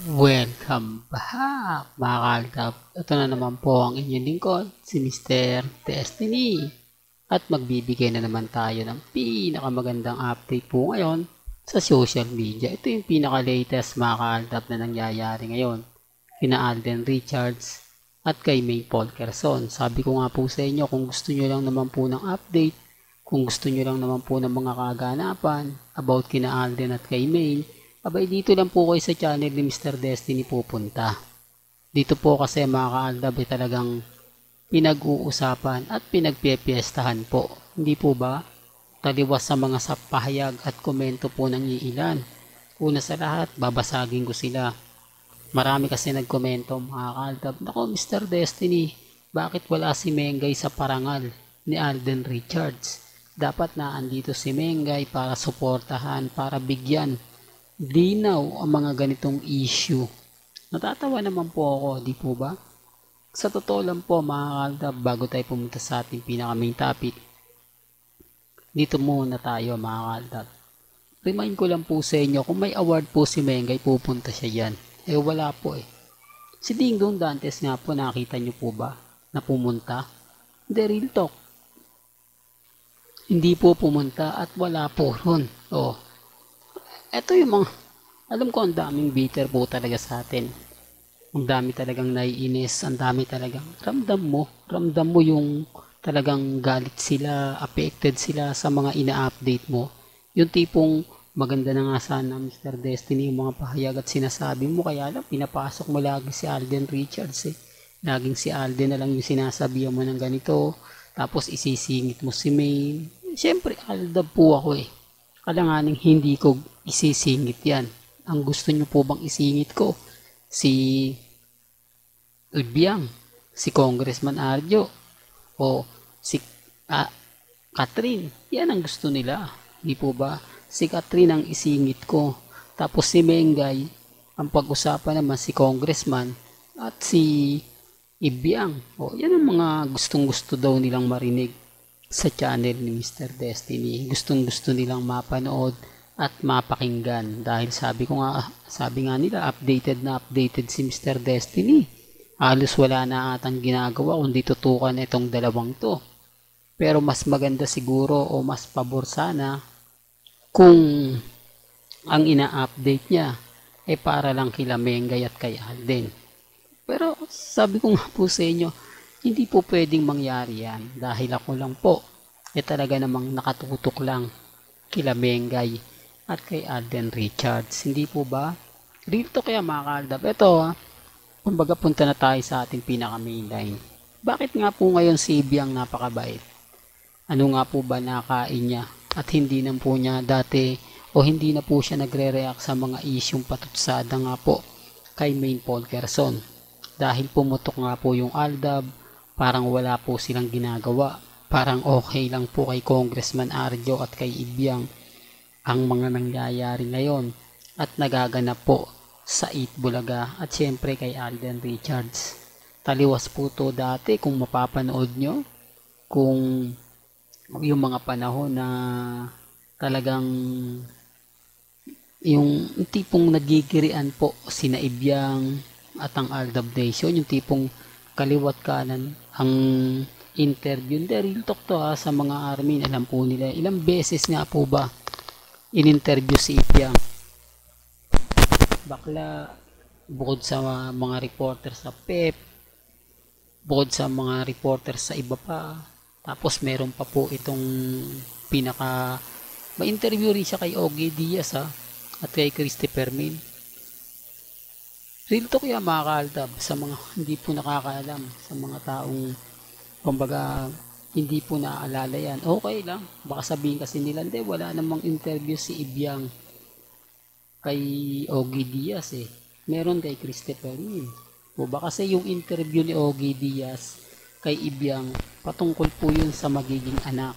Welcome back mga kaltab. Ito na naman po ang inyong lingkod, si Mr. Destiny. At magbibigay na naman tayo ng pinakamagandang update po ngayon sa social media. Ito yung pinaka-latest mga kaltab na nangyayari ngayon. Kina Alden Richards at kay May Paul Quezon. Sabi ko nga po sa inyo, kung gusto nyo lang naman po ng update, kung gusto nyo lang naman po ng mga kaganapan about kina Alden at kay May, abay dito lang po kayo sa channel ni Mr. Destiny pupunta. Dito po kasi mga kaaldab ay talagang pinag-uusapan at pinagpipiestahan po. Hindi po ba? Taliwas sa mga pahayag at komento po ng iilan. Una sa lahat, babasagin ko sila. Marami kasi nagkomento mga kaaldab, "Nako Mr. Destiny, bakit wala si Mengay sa parangal ni Alden Richards? Dapat na andito si Mengay para suportahan, para bigyan linaw ang mga ganitong issue." Natatawa naman po ako, di po ba? Sa totoo lang po mga kaltab, bago tayo pumunta sa ating pinaka-main topic, dito muna tayo mga kaltab. Remind ko lang po sa inyo, kung may award po si Mengay, pupunta siya dyan. Eh wala po eh. Si Ding Dong Dantes nga po, nakita nyo po ba na pumunta? The real talk. Hindi po pumunta at wala po ron. Oh, eto yung mga, alam ko ang daming bitter po talaga sa atin. Ang dami talagang naiinis, ang dami talagang ramdam mo yung talagang galit sila, affected sila sa mga ina-update mo. Yung tipong maganda na nga sana Mr. Destiny yung mga pahayag at sinasabi mo, kaya lang pinapasok mo lagi si Alden Richards eh. Laging si Alden na lang yung sinasabihan mo ng ganito, tapos isisingit mo si May. Siyempre, aldab po ako eh. Alanganing hindi ko isisingit yan. Ang gusto nyo po bang isingit ko? Si Udbiang, si Congressman Arjo, o si Catherine. Yan ang gusto nila. Di po ba? Si Catherine ang isingit ko. Tapos si Mengay, ang pag-usapan naman si Congressman at si Ibiang. O, yan ang mga gustong-gusto daw nilang marinig sa channel ni Mr. Destiny. Gustong-gusto nilang mapanood at mapakinggan dahil sabi nga nila updated si Mr. Destiny. Halos wala na atang ginagawa kundi tutukan itong dalawang to. Pero mas maganda siguro o mas pabor sana kung ang ina-update niya ay para lang kila Mengay at kay Alden. Pero sabi ko nga po sa inyo, hindi po pwedeng mangyari yan dahil ako lang po talaga namang nakatutok lang kila Mengay at kay Alden Richards. Hindi po ba? Dito kaya mga kaaldab. Ito kumbaga punta na tayo sa ating pinaka-mainline. Bakit nga po ngayon si Ibiang napakabait? Ano nga po ba nakain niya? At hindi na po niya dati o hindi na po siya nagre-react sa mga isyong patutsada nga po kay May Paul Quezon. Dahil pumutok nga po yung Aldab, parang wala po silang ginagawa. Parang okay lang po kay Congressman Arjo at kay Ibiang ang mga nangyayari ngayon at nagaganap po sa Bulaga at syempre kay Alden Richards. Taliwas po to dati kung mapapanood nyo, kung yung mga panahon na talagang yung tipong nagigirian po sina Ibiang at ang Aldab Nation, yung tipong kaliwat kanan ang interview. Hindi, real talk to sa mga army, alam po nila ilang beses nga po ba in-interview si Ibiang. Bakla, bukod sa mga reporter sa PEP, bukod sa mga reporter sa iba pa, tapos meron pa po itong may interview rin siya kay Ogie Diaz at kay Christopher Min. Real talk yan mga kaaldab sa mga hindi po nakakaalam, sa mga taong kumbaga hindi po naaalala yan. Okay lang, baka sabihin kasi nila, hindi, wala namang interview si Ibiang kay Ogie Diaz eh. Meron kay Christopher Min. O ba kasi yung interview ni Ogie Diaz kay Ibiang, patungkol po yun sa magiging anak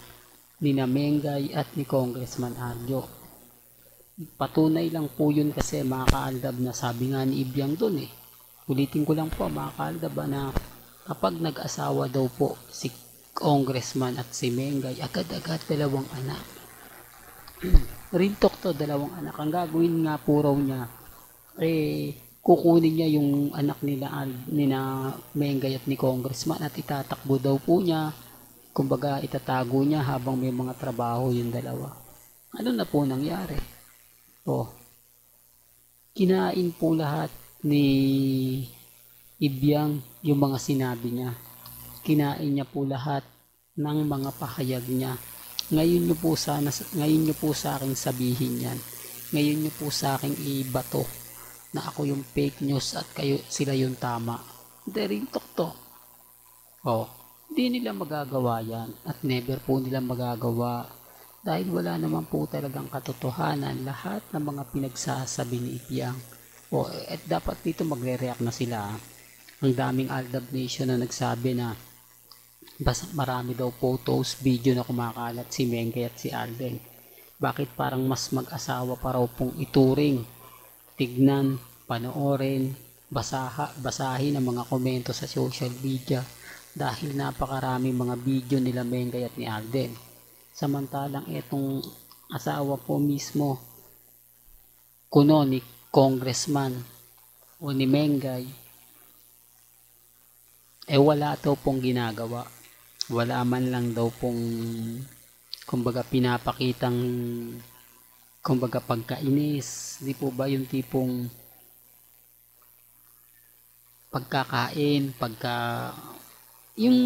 ni Mengay at ni Congressman Arjo. Patunay lang po yun kasi mga kaaldab na sabi nga ni Ibiang dun eh. Ulitin ko lang po mga kaaldab na kapag nag-asawa daw po si Congressman at si Mengay, agad-agad dalawang anak. Real talk to, dalawang anak. Ang gagawin nga po raw niya, kukunin niya yung anak nina Mengay at ni Congressman at itatakbo daw po niya. Kumbaga itatago niya habang may mga trabaho yung dalawa. Ano na po nangyari? Oh, kinain po lahat ni Ibiang yung mga sinabi niya. Kinain niya po lahat ng mga pahayag niya. Ngayon niyo po sa akin sabihin yan. Ngayon niyo po sa akin ibato na ako yung fake news at sila yung tama. Hindi to. Oh, hindi nila magagawa yan at never po nila magagawa dahil wala naman po talagang katotohanan lahat ng mga pinagsasabi ni Ibiang. Oh, at dapat dito magre-react na sila. Ang daming Aldab Nation na nagsabi na marami daw photos, video na kumakalat si Mengay at si Alden. Bakit parang mas mag-asawa pa raw pong ituring? Tignan, panoorin, basahin ang mga komento sa social media dahil napakaraming mga video nila Mengay at ni Alden. Samantalang itong asawa po mismo, kuno ni Congressman o ni Mengay, wala daw pong ginagawa. Wala man lang daw pong kumbaga pinapakitang kumbaga pagkainis. Di po ba yung tipong pagkakain, yung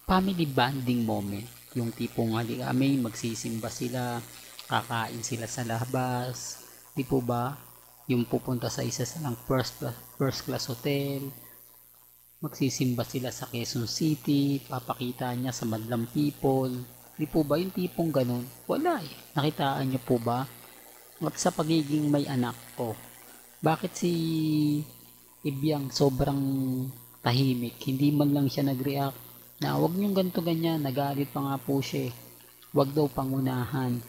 family bonding moment, yung tipong kami magsisimba sila, kakain sila sa labas, di po ba? Yung pupunta sa isa silang first class hotel, magsisimba sila sa Quezon City, papakita niya sa madlang people. Di po ba yung tipong ganun? Wala eh. Nakitaan niyo po ba? At sa pagiging may anak ko, bakit si Ibiang sobrang tahimik? Hindi man lang siya nag-react na wag niyong ganito ganyan. Nagalit pa nga po siya. Wag daw pangunahan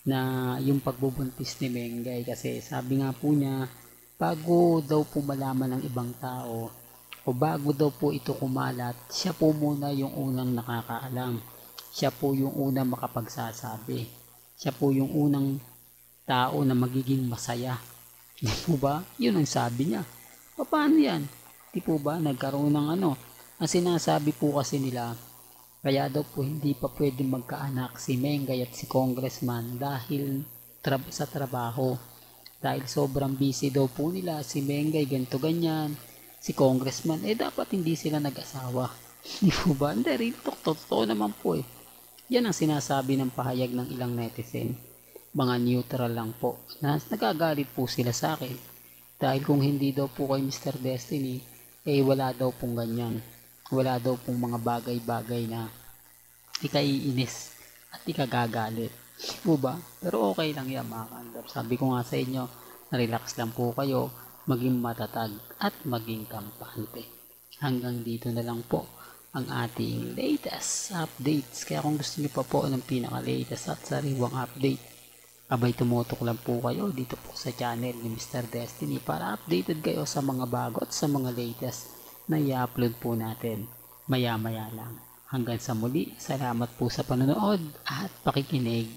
na yung pagbubuntis ni Mengay kasi sabi nga po niya bago daw po malaman ng ibang tao o bago daw po ito kumalat, siya po muna yung unang nakakaalam. Siya po yung unang makapagsasabi. Siya po yung unang tao na magiging masaya. Di po ba? Yun ang sabi niya. Paano yan? Di po ba? Nagkaroon ng ano. Ang sinasabi po kasi nila, kaya daw po hindi pa pwede magkaanak si Mengay at si Congressman dahil sa trabaho. Dahil sobrang busy daw po nila. Si Mengay ganito ganyan. Si Congressman, dapat hindi sila nag-asawa. Di po ba? Hindi rin. Totoo naman po eh. Yan ang sinasabi ng pahayag ng ilang netizen. Mga neutral lang po. Na nagagalit po sila sa akin. Dahil kung hindi daw po kay Mr. Destiny, wala daw pong ganyan. Wala daw pong mga bagay-bagay na ikaiinis at ikagagalit. Di po ba? Pero okay lang yan mga kandap. Sabi ko nga sa inyo, relax lang po kayo. Maging matatag at maging kampante. Hanggang dito na lang po ang ating latest updates. Kaya kung gusto niyo pa po ng pinaka-latest at sariwang update, abay tumutok lang po kayo dito po sa channel ni Mr. Destiny para updated kayo sa mga bago at sa mga latest na i-upload po natin maya-maya lang. Hanggang sa muli, salamat po sa panonood at pakikinig.